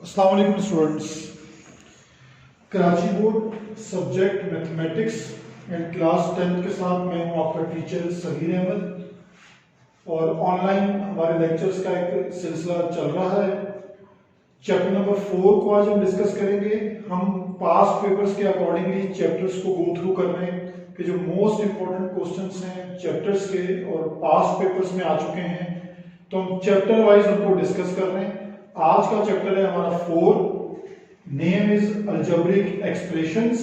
अस्सलाम वालेकुम students. Karachi board subject mathematics and class 10 के साथ मैं हूँ आपका टीचर सगीर अहमद और ऑनलाइन हमारे लेक्चर्स का एक सिलसिला चल रहा है। चैप्टर नंबर 4 को आज हम डिस्कस करेंगे। हम पास्ट पेपर्स के अकॉर्डिंगली चैप्टर्स को गो थ्रू कर रहे हैं कि जो मोस्ट इंपॉर्टेंट क्वेश्चंस हैं चैप्टर्स के और पास्ट पेपर्स में आ चुके हैं, तो हम चैप्टर वाइज उनको डिस्कस कर रहे हैं। आज का चैप्टर है हमारा 4, name is algebraic expressions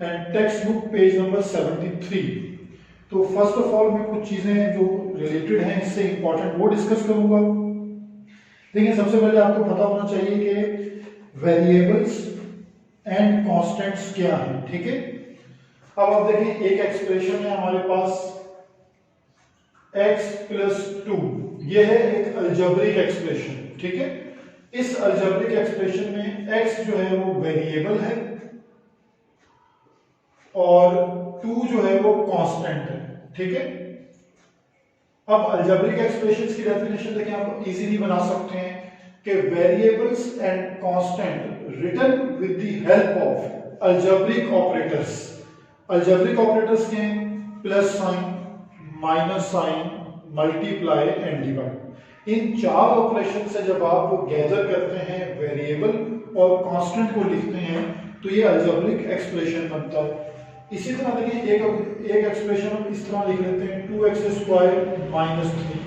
and text book page number 73। तो फर्स्ट ऑफ ऑल मैं कुछ चीजें जो रिलेटेड हैं इससे इंपॉर्टेंट वो डिस्कस करूंगा। देखिए, सबसे पहले आपको पता होना चाहिए कि वेरिएबल्स एंड कांस्टेंट्स क्या हैं, ठीक है। अब आप देखें, एक एक्सप्रेशन है हमारे पास x प्लस 2, यह है एक अलजेब्रिक एक्सप्रेशन, ठीक है। इस अलजेब्रिक एक्सप्रेशन में x जो है वो वेरिएबल है और 2 जो है वो कांस्टेंट है, ठीक है। अब अलजेब्रिक एक्सप्रेशंस की डेफिनेशन देखें, आप इजीली बना सकते हैं कि variables and constant written with the help of algebraic operators. Algebraic operators के plus sign, minus sign, multiply and divide. इन 4 ऑपरेशन से जब आप गैदर करते हैं वेरिएबल और कांस्टेंट को लिखते हैं तो ये अलजेब्रिक एक्सप्रेशन बनता है। इसी तरह देखिए, एक एक्सप्रेशन हम इस तरह लिख लेते हैं 2x² माइनस 3।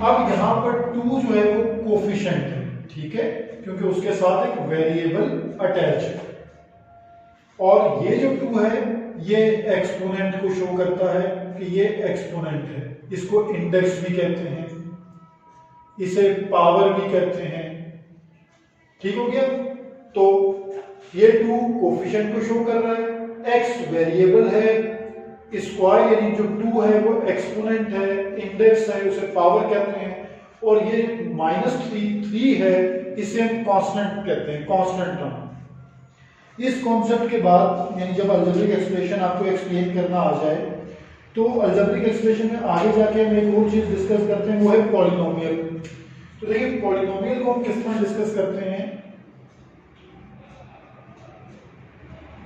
अब यहाँ पर 2 जो है वो कोफिशिएंट है, ठीक है, क्योंकि उसके साथ एक वेरिएबल अटैच है। और ये जो 2 है ये एक्सपोनेंट को शो करता है कि ये एक्सपोनेंट है। इसको इंडेक्स भी कहते हैं, इसे पावर भी कहते हैं, ठीक हो गया। तो ये 2 कोफिशिएंट को शो कर रहा है, x वेरिएबल है, स्क्वायर यानी जो 2 है वो एक्सपोनेंट है, इंडेक्स है, उसे पावर कहते हैं। और ये -3 है, इसे हम कांस्टेंट कहते हैं, कांस्टेंट टर्म। इस कॉन्सेप्ट के बाद यानी जब अलजेब्रिक एक्सप्रेशन आपको एक्सप्लेन करना आ जाए तो अलजेब्रिक एक्सप्रेशन में आगे जाके हम एक और चीज डिस्कस करते हैं, वो है पॉलिनोमियल। तो देखिए, पॉलिनोमियल को हम किस तरह डिस्कस करते हैं।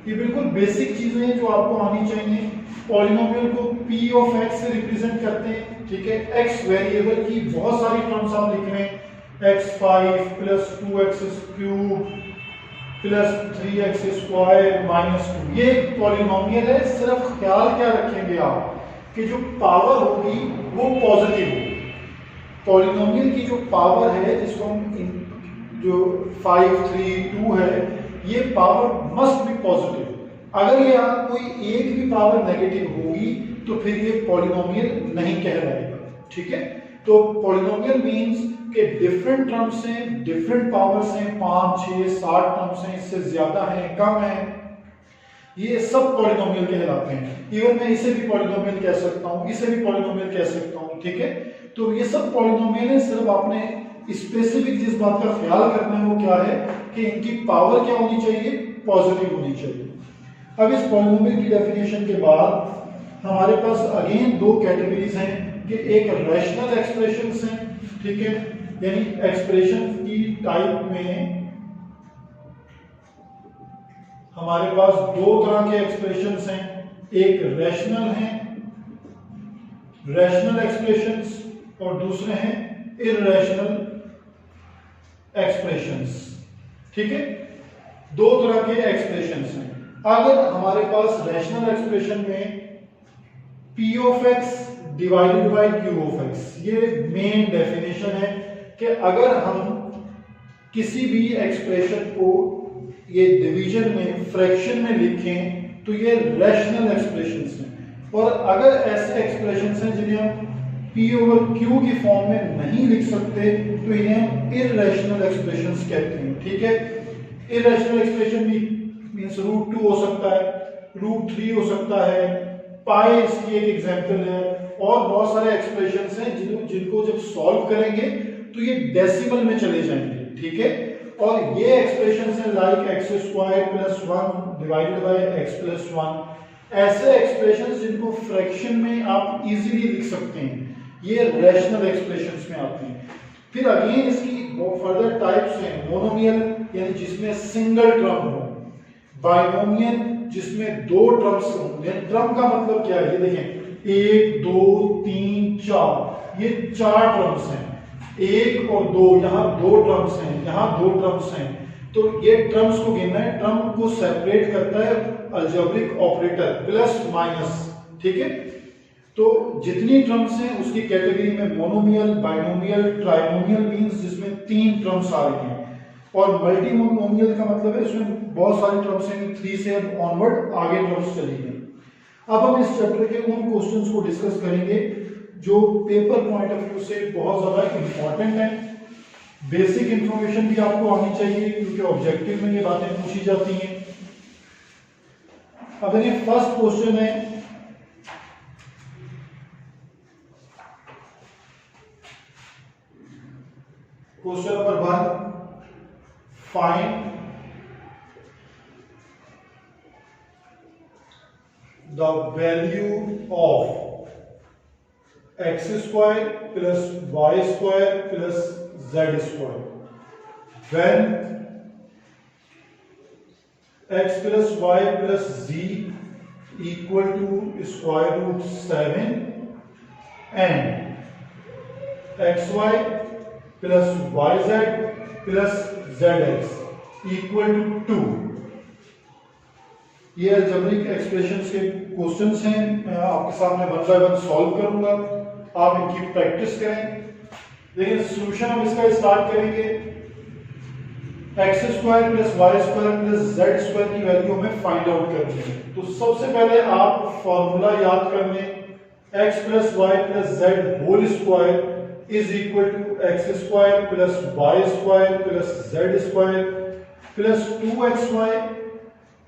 ये बिल्कुल बेसिक चीजें हैं जो आपको आनी चाहिए। पॉलिनोमियल को p ऑफ x से रिप्रेजेंट करते हैं, ठीक है। x वेरिएबल की बहुत सारी टर्म्स आप लिख रहे हैं, x5 plus 2x³ plus 3x² minus 2, ये एक पॉलिनोमियल है। सिर्फ ख्याल क्या रखेंगे आप कि जो पावर होगी वो पॉजिटिव होगी। पॉलिनोमियल की जो पावर है, जिसको हम जो 5, 3, 2 है, ये पावर मस्ट बी पॉजिटिव। अगर ये कोई एक भी पावर नेगेटिव होगी तो फिर ये पॉलिनोमियल नहीं कहलाएगा, ठीक है। तो पॉलिनोमियल मींस कि डिफरेंट टर्म्स हैं, डिफरेंट पावर्स हैं, 5, 6, 7 टर्म्स हैं, इससे ज्यादा है, कम है, ये सब पॉलिनोमियल कहलाते हैं। इवन मैं इसे भी पॉलिनोमियल कह सकता हूं, इसे भी पॉलिनोमियल कह सकता हूं, ठीक है। तो ये सब पॉलिनोमियल है। सिर्फ आपने स्पेसिफिक जिस बात का ख्याल करना है वो क्या है कि इनकी पावर क्या होनी चाहिए, पॉजिटिव होनी चाहिए। अब इस पॉलिनोमियल की डेफिनेशन के बाद हमारे पास अगेन 2 कैटेगरीज हैं कि एक रैशनल एक्सप्रेशंस हैं, ठीक है, यानी एक्सप्रेशन की टाइप में हमारे पास 2 तरह के एक्सप्रेशंस हैं। एक रैशनल हैं, रैशनल एक्सप्रेशंस, और दूसरे हैं इररेशनल एक्सप्रेशंस, ठीक है। 2 तरह के एक्सप्रेशंस हैं। अगर हमारे पास रैशनल एक्सप्रेशन में p of x divided by q of x, ये मेन डेफिनेशन है कि अगर हम किसी भी एक्सप्रेशन को ये डिवीजन में, फ्रैक्शन में लिखें तो ये रैशनल एक्सप्रेशंस हैं। और अगर ऐसे एक्सप्रेशंस हैं जिन्हें हम p ओवर q की फॉर्म में नहीं लिख सकते तो इन्हें हम इररेशनल एक्सप्रेशंस कहते हैं, ठीक है। इररेशनल एक्सप्रेशन मींस √2 हो सकता है, √3 हो सकता है, पाई इसकी एक एग्जांपल है, और बहुत सारे एक्सप्रेशंस हैं जिनको जब सॉल्व करेंगे तो ये डेसिमल में चले जाएंगे, ठीक है। और ये एक्सप्रेशंस हैं like x² plus 1 divided by x plus 1। ऐसे एक्सप्रेशंस जिनको फ्रैक्शन में आप इजीली लिख सकते हैं, ये रैशनल एक्सप्रेशंस में आते हैं। फिर अगेन इसकी फर्दर टाइप्स हैं, मोनोमियल यानी जिसमें सिंगल ट्रम हो, बाइनोमियल जिसमें दो ट्रम्स हो। ट्रम का मतलब क्या है, ये देखें 1 2 3 4, ये 4 ट्रम्स हैं, 1 और 2, यहाँ 2 ट्रम्स हैं, यहाँ 2 ट्रम्स हैं। तो ये ट्रम्स को गिनना है, ट्रम को सेपरेट करता है अलजेब्रिक ऑपरेटर प्लस माइनस, ठीक है। तो जितनी ट्रम्स हैं उसकी कैटेगरी में मोनोमियल, बाइनोमियल, ट्राइनोमियल मींस जिसमें 3 ट्रम्स आ रही हैं, और मल्टीनोमियल का मतलब है इसमें बहुत सारी ट्रम्स हैं, 3 से ऑनवर्ड आगे ट्रम्स चली गई। अब हम इस चैप्टर के उन क्वेश्चंस को डिस्कस करेंगे जो पेपर पॉइंट ऑफ व्यू से बहुत ज्यादा इंपॉर्टेंट है। बेसिक इंफॉर्मेशन भी आपको आनी चाहिए क्योंकि ऑब्जेक्टिव में ये बातें पूछी जाती हैं। अब ये फर्स्ट क्वेश्चन है, question number 1, find the value of x square plus y square plus z square when x plus y plus z equal to square root 7 and xy plus yz plus zx equal to 2। ये algebraic expressions के questions हैं, मैं आपके सामने one by one solve करूंगा, आप इनकी practice करें। लेकिन सॉल्यूशन हम इसका स्टार्ट करेंगे, x square plus y square plus z square की वैल्यू हमें फाइंड आउट करनी है। तो सबसे पहले आप फॉर्मूला याद कर लें, x plus y plus z whole square is equal to x square plus y square plus z square plus 2xy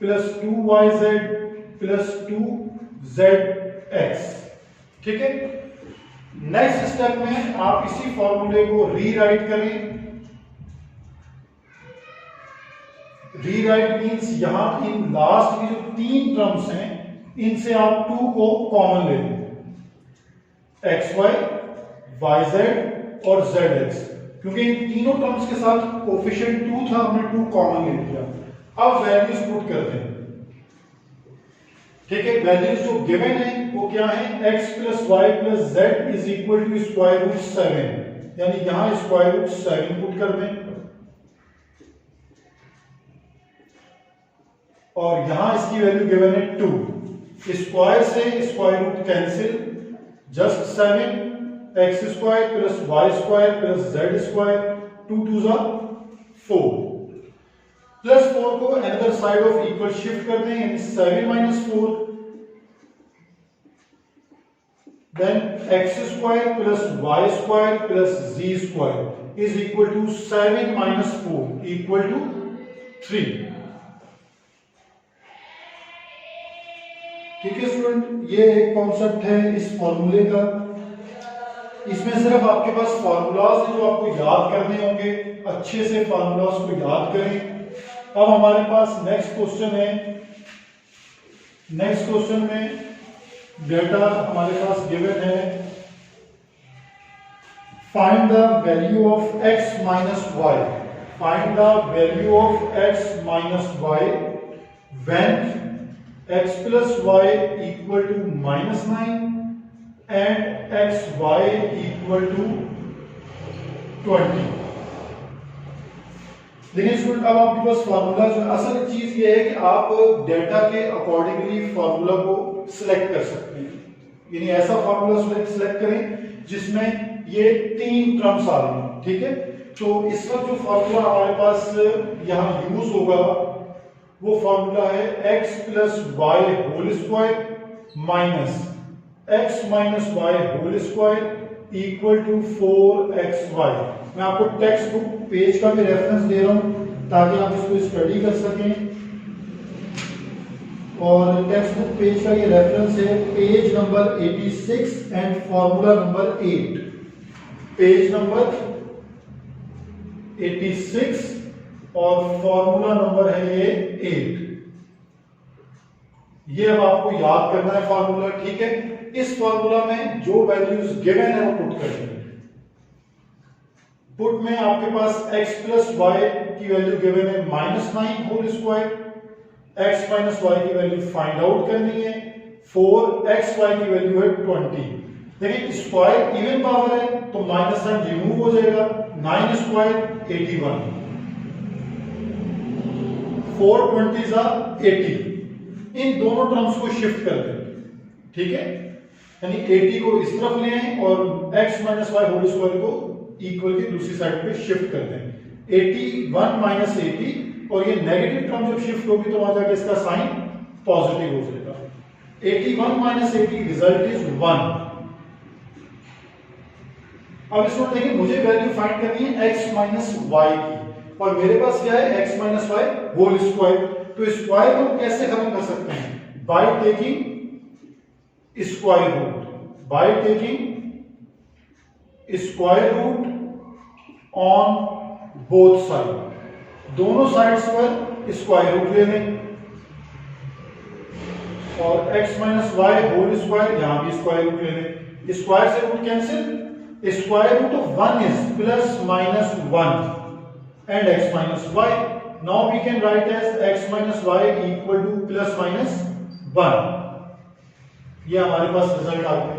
plus 2yz plus 2zx, ठीक है। नेक्स्ट स्टेप में आप इसी फॉर्मूले को रीराइट करें। रीराइट मींस यहां इन लास्ट की जो 3 टर्म्स हैं इनसे आप 2 को कॉमन ले लें, xy, yz और zx, क्योंकि इन तीनों टर्म्स के साथ कोफिशिएंट 2 था, हमने 2 कॉमन ले लिया। अब वैल्यूज पुट करते हैं, ठीक है। वैल्यूज जो गिवन है वो क्या है, x plus y plus z is equal to square root 7, यानी यहां स्क्वायर रूट 7 पुट कर दें, और यहां इसकी वैल्यू गिवन है 2। स्क्वायर से square root cancel, just 7, x square plus y square plus z square, 2 2 जा 4, प्लस 4 को another side of equal shift कर दें, यानी 7 minus 4, then x square plus y square plus z square is equal to 7 minus 4 equal to 3। ठीक है student, ये एक concept है इस फॉर्मूले का। इसमें सिर्फ आपके पास फॉर्मूलाज हैं जो आपको याद करने होंगे, अच्छे से फॉर्मूलाज को याद करें। अब हमारे पास नेक्स्ट क्वेश्चन है, नेक्स्ट क्वेश्चन में डेटा हमारे पास गिवन है, find the value of x minus y, find the value of x minus y when x plus y equal to -9 and xy equal to 20। देखिए स्टूडेंट, अब आपके पास formula जो असल चीज ये है कि आप डेटा के अकॉर्डिंगली फार्मूला को सिलेक्ट कर सकते हैं, यानी ऐसा फार्मूला सिलेक्ट करें जिसमें ये 3 टर्म्स आ रही हैं, ठीक है। तो इस वक्त जो फार्मूला हमारे पास यहाँ यूज होगा वो फॉर्मूला है x plus y whole square minus x minus y whole square equal to 4xy। मैं आपको टेक्स्ट बुक पेज का भी रेफरेंस दे रहा हूं ताकि आप इसको स्टडी कर सकें, और टेक्स्ट बुक पेज का ये रेफरेंस है page number 86 and formula number 8, page number 86 और फॉर्मूला नंबर है ये 8। ये अब आपको याद करना है फॉर्मूला, ठीक है। इस फॉर्मूला में जो वैल्यूज गिवन है वो पुट करेंगे। पुट में आपके पास x प्लस वाई की वैल्यू गिवन है -9 whole square, x minus y की वैल्यू फाइंड आउट करनी है, 4xy की वैल्यू है 20। देखिए स्क्वायर इवन पावर है तो माइनस साइन रिमूव हो जाएगा, 9 स्क्वायर 81, 420 80। इन दोनों टर्म्स को शिफ्ट कर दें, ठीक है, यानी 80 को इस तरफ ले आए और x minus y whole square को इक्वल की दूसरी साइड पे शिफ्ट कर दें। 81 माइनस 80 और ये नेगेटिव टर्म जब शिफ्ट होगी तो वहां जाके इसका साइन पॉजिटिव हो जाएगा। 81 माइनस 80 रिजल्ट इज 1। अब इसमें देखिए मुझे वैल्यू फाइंड करनी है x माइनस वाई की और मेरे पास क्या है x minus y whole square. तो स्क्वायर हम कैसे खत्म कर सकते हैं? By taking square root, by taking square root on both side, दोनों साइड्स पर स्क्वायर रूट ले लें और x minus y whole square यहां भी स्क्वायर रूट ले लें। स्क्वायर से root cancel, square root of 1 is plus minus 1 and x minus y. Now we can write as x minus y equal to plus minus 1. ये हमारे पास result आ गया।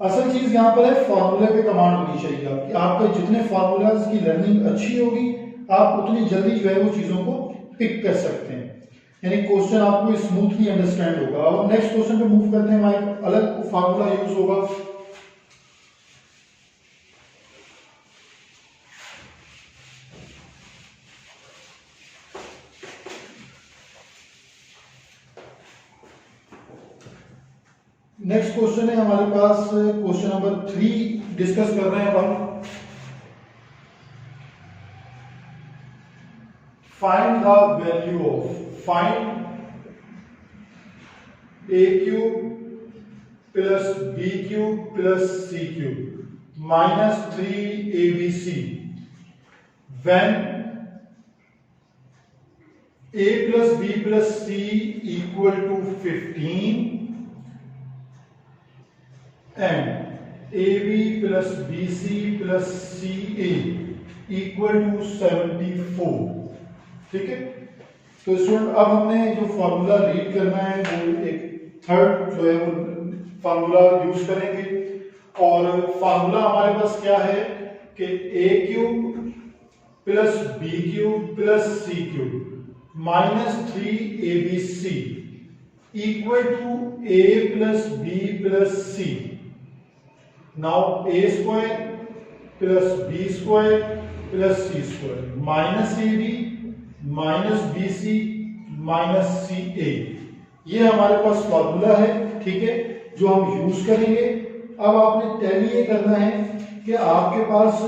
असल चीज यहां पर है फॉर्मूले पे कमांड होनी चाहिए आपकी। आपके जितने फॉर्मूलाज की लर्निंग अच्छी होगी आप उतनी जल्दी जो है वो चीजों को पिक कर सकते हैं, यानी क्वेश्चन आपको स्मूथली अंडरस्टैंड होगा। अब हम नेक्स्ट क्वेश्चन पे मूव करते हैं, हमारा अलग फार्मूला यूज होगा। नेक्स्ट क्वेश्चन है हमारे पास क्वेश्चन नंबर 3 डिस्कस कर रहे हैं अब हम। Find the value of, find a cube plus b cube plus c cube minus 3abc when a plus b plus c equal to 15 and ab plus bc plus ca equal to 74। ठीक है, तो student अब हमने जो formula read करना है वो एक थर्ड जो है वो फार्मूला यूज करेंगे और फार्मूला हमारे पास क्या है कि a cube plus B cube plus C cube minus 3abc equal to a plus B plus C. Now a square plus B square plus C square minus ab minus B C minus C A, ये हमारे पास formula है, ठीक है, जो हम use करेंगे। अब आपने टैली ये करना है कि आपके पास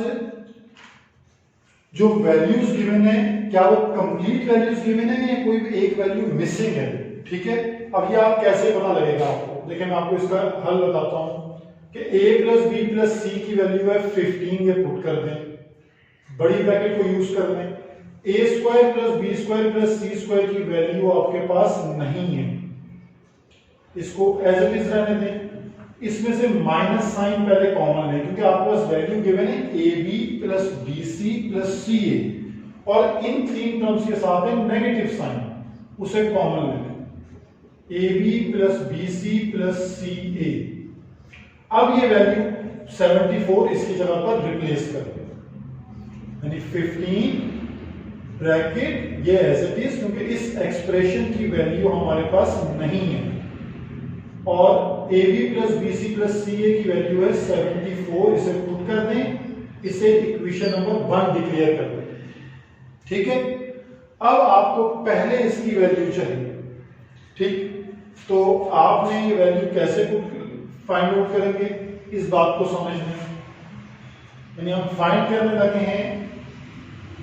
जो वैल्यूज गिवन है क्या वो कंप्लीट वैल्यूज गिवन है या कोई एक वैल्यू मिसिंग है, ठीक है। अब ये आप कैसे पता लगेगा आपको, देखिए मैं आपको इसका हल बताता हूं कि a प्लस बी प्लस सी की वैल्यू है 15, ये पुट कर दें, बड़ी ब्रैकेट को यूज कर दें। a square plus B square plus C square की वैल्यू आपके पास नहीं है, इसको एज इट इज रहने दें। इसमें से माइनस साइन पहले कॉमन है क्योंकि आपके पास वैल्यू गिवन है A B plus B C plus C A और इन तीन टर्म्स के साथ है नेगेटिव साइन, उसे कॉमन ले लें, A B plus B C plus C A. अब ये वैल्यू 74 इसकी जगह पर रिप्लेस कर दें, यानी 15 ब्रैकेट ये एज इट इज, क्योंकि इस एक्सप्रेशन की वैल्यू हमारे पास नहीं है और A B plus B C plus C A की वैल्यू है 74, इसे पुट कर दें, इसे इक्वेशन नंबर 1 डिक्लेयर कर दें, ठीक है। अब आपको पहले इसकी वैल्यू चाहिए, ठीक, तो आपने ये वैल्यू कैसे फाइंड आउट करेंगे इस बात को समझ लें, यानी हम फाइंड करने लगे हैं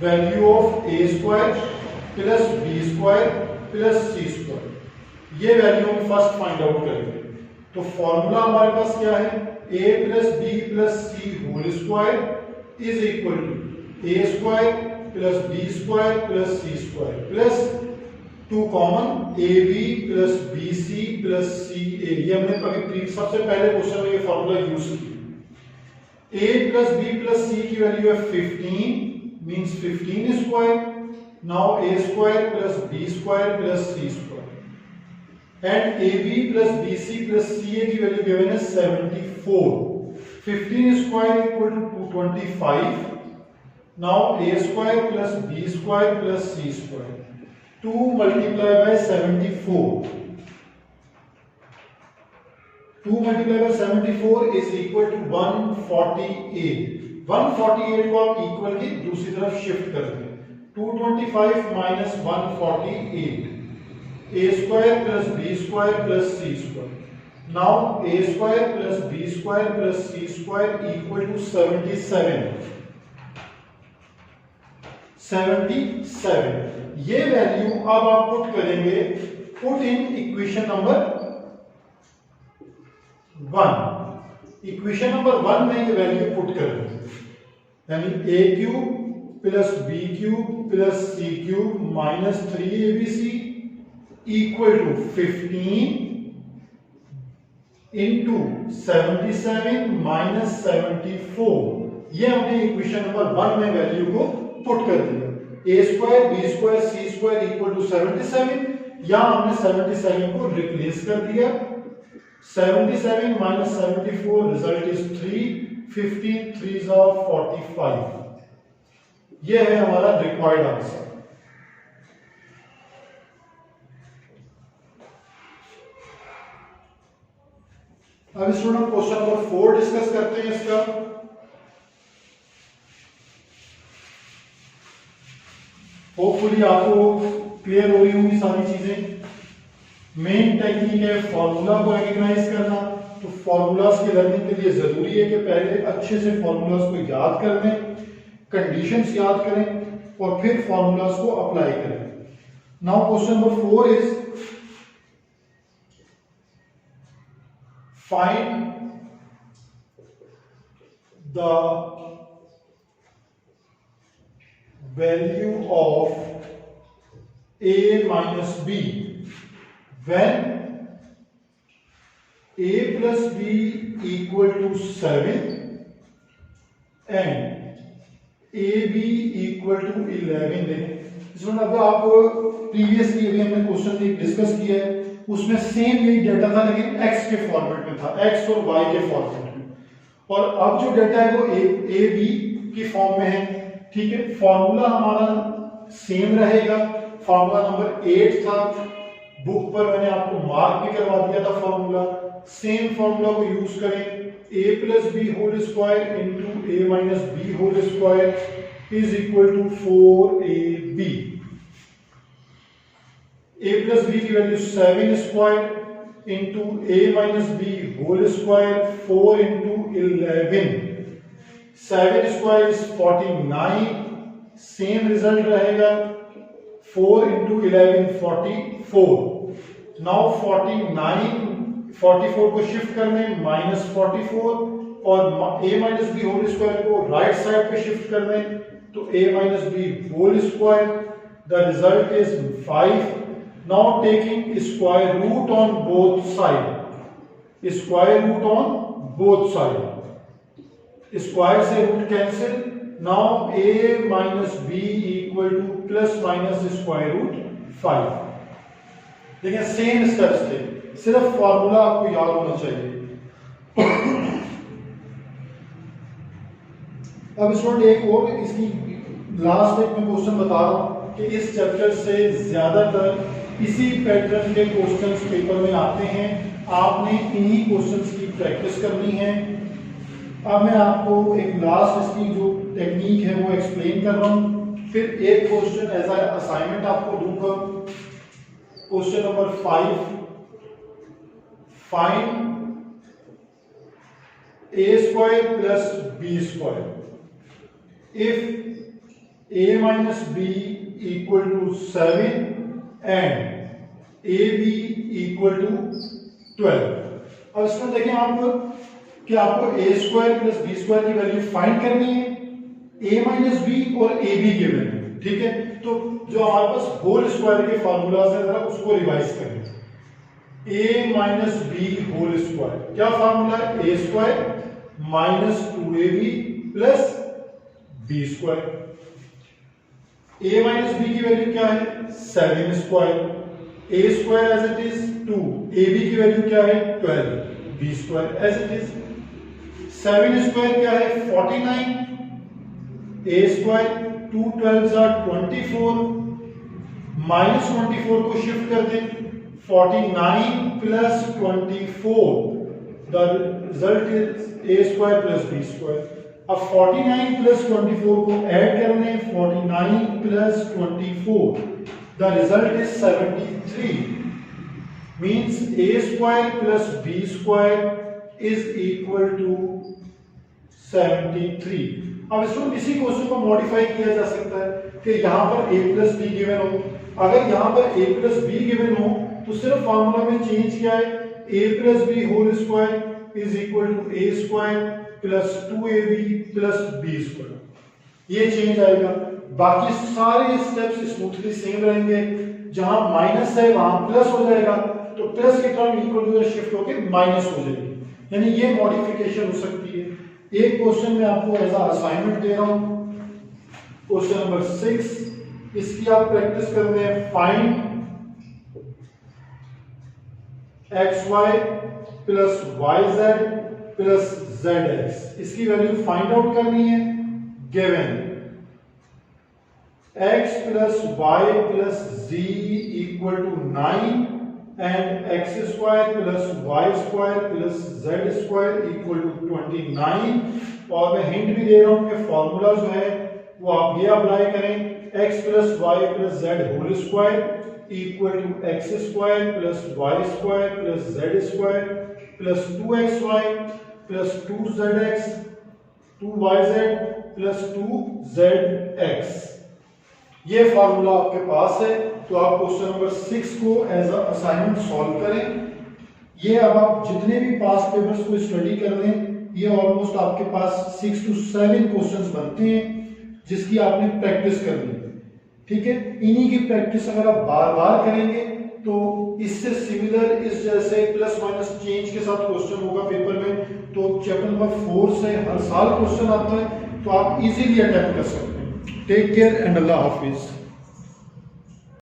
value of A square plus B square plus C square, ये वैल्यू हम फर्स्ट फाइंड आउट करेंगे। तो फॉर्मूला हमारे पास क्या है, a plus B plus C whole square is equal to A square plus B square plus C square plus 2 common A B plus B C plus C A. ये हमने सबसे पहले क्वेश्चन में ये फॉर्मूला यूज किया। a plus B plus सी की value है 15 means 15 square. Now a square plus b square plus c square and ab plus bc plus ca की वैल्यू गिवन है 74. 15 square equal to 225. Now a square plus b square plus c square 2 multiplied by 74. 2 multiplied by 74 is equal to 148. 148 को आप equal की दूसरी तरफ shift कर दें. 225 minus 148. a square plus b square plus c square. Now a square plus b square plus c square equal to 77. 77. ये value अब आप पुट करेंगे. Put in equation number 1. Equation number 1 में ये वैल्यू पुट करेंगे, यानी a cube plus B cube plus C cube minus 3abc equal to 15 into 77 minus 74. ये हमने इक्वेशन नंबर 1 में वैल्यू को पुट कर दिया. a square b square c square equal to 77. यहां हमने 77 को रिप्लेस कर दिया. 77 minus 74 result is 3. 15 3s are 45. यह है हमारा रिक्वायर्ड आंसर. अब स्टूडेंट क्वेश्चन नंबर 4 डिस्कस करते हैं. इसका होपफुली आपको क्लियर हो रही होंगी सारी चीजें. मेन टेक्निक है फॉर्मूला को रिकॉग्नाइज करना. तो फॉर्मूलाज की लर्निंग के लिए जरूरी है कि पहले अच्छे से फॉर्मूलाज को याद कर लें, कंडीशंस याद करें और फिर फॉर्मूलाज को अप्लाई करें. Now question number 4 is find the value of a minus b when a plus b equal to 7 and ab equal to 11. इसमें अब आप प्रीवियसली अभी हमने क्वेश्चन डिस्कस किया है, उसमें सेम यही डेटा था लेकिन x के फॉर्मेट में था, x और y के फॉर्मेट में. और अब जो डेटा है वो a b की फॉर्म में है. ठीक है, फॉर्मूला हमारा सेम रहेगा. फॉर्मूला नंबर 8 था, बुक पर मैंने आपको मार्क भी करवा दिया था. फॉर्मूला सेम फॉर्मूला को यूज करें. a plus B whole square into a minus B whole square is equal to 4ab. a plus B की value 7 square into a minus B whole square 4 into 11. 7 square is 49. Same result रहेगा. 4 into 11 44. Now 44 को shift करने minus 44 और a minus B whole square को right side पे shift करने तो a minus B whole square. The result is 5. Now taking square root on both side. Square root on both side. Square से root cancel. Now a minus B equal to plus minus square root 5. देखिए same steps थे, सिर्फ formula आपको याद होना चाहिए. अब student एक और इसकी लास्ट एक मैं क्वेश्चन बता रहा हूं कि इस चैप्टर से ज्यादातर इसी पैटर्न के क्वेश्चंस पेपर में आते हैं. आपने इन्हीं क्वेश्चंस की प्रैक्टिस करनी है. अब मैं आपको एक लास्ट इसकी जो टेक्निक है वो एक्सप्लेन कर रहा हूं, फिर एक क्वेश्चन एज अ असाइनमेंट आपको दूंगा. Question number 5, find a square plus b square if a minus b equal to 7 and ab equal to 12. अब इसमें देखें आप कि आपको a square plus b square की वैल्यू फाइंड करनी है. a माइनस b और ab गिवन है. ठीक है, तो जो हमारे पास होल स्क्वायर के फार्मूलाज है जरा उसको रिवाइज करें. a minus B whole square क्या फार्मूला है? a square minus 2ab 2ab plus B square. a minus b की वैल्यू क्या है 7 square, a square as it is 2, ab की वैल्यू क्या है 12, b square as it is. 7 square क्या है 49, a square 2 12s are 24, minus 24 को shift कर दें 49 plus 24, the result is a square plus b square. अब 49 प्लस 24 को ऐड कर लें 49 plus 24, the result is 73, means a square plus b square is equal to 73। अब इसी क्वेश्चन को मॉडिफाई किया जा सकता है कि यहां पर a प्लस बी गिवन हो। अगर यहां पर a प्लस बी गिवन हो तो सिर्फ फार्मूला में चेंज क्या है, a plus B whole square is equal to a square plus 2ab plus b square, ये चेंज आएगा। बाकी सारे स्टेप्स स्मूथली सेम रहेंगे, जहां माइनस है वहां प्लस हो जाएगा, तो प्लस की टर्म इक्वल टू शिफ्ट होकर माइनस हो जाएगी, यानी ये मॉडिफिकेशन हो सकती है। एक क्वेश्चन में आपको एज असाइनमेंट दे रहा हूं, क्वेश्चन नंबर 6, इसकी आप प्रैक्टिस कर रहे हैं। Find xy plus yz plus zx, इसकी वैल्यू फाइंड आउट करनी है। Given x plus y plus z equal to 9 and x square plus y square plus z square equal to 29। और मैं हिंट भी दे रहा हूं कि फॉर्मूला जो है वो आप ये अप्लाई करें, x plus y plus z whole square equal to x square plus y square plus z square plus 2xy plus 2zx 2yz plus 2zx। ये फार्मूला आपके पास है, तो आप क्वेश्चन नंबर 6 को एज अ असाइनमेंट सॉल्व करें। ये अब आप जितने भी पास पेपर्स को स्टडी कर लें, ये ऑलमोस्ट आपके पास 6 to 7 क्वेश्चंस बनते हैं जिसकी आपने प्रैक्टिस करनी है। ठीक है, इन्हीं की प्रैक्टिस अगर आप बार बार करेंगे तो इससे सिमिलर इस जैसे प्लस माइनस चेंज के साथ क्वेश्चन होगा पेपर में, तो चैप्टर नंबर 4 से हर साल क्वेश्चन आता है, तो आप इजीली अटेम्प्ट कर सकते हैं। टेक केयर एंड अल्लाह हाफिज।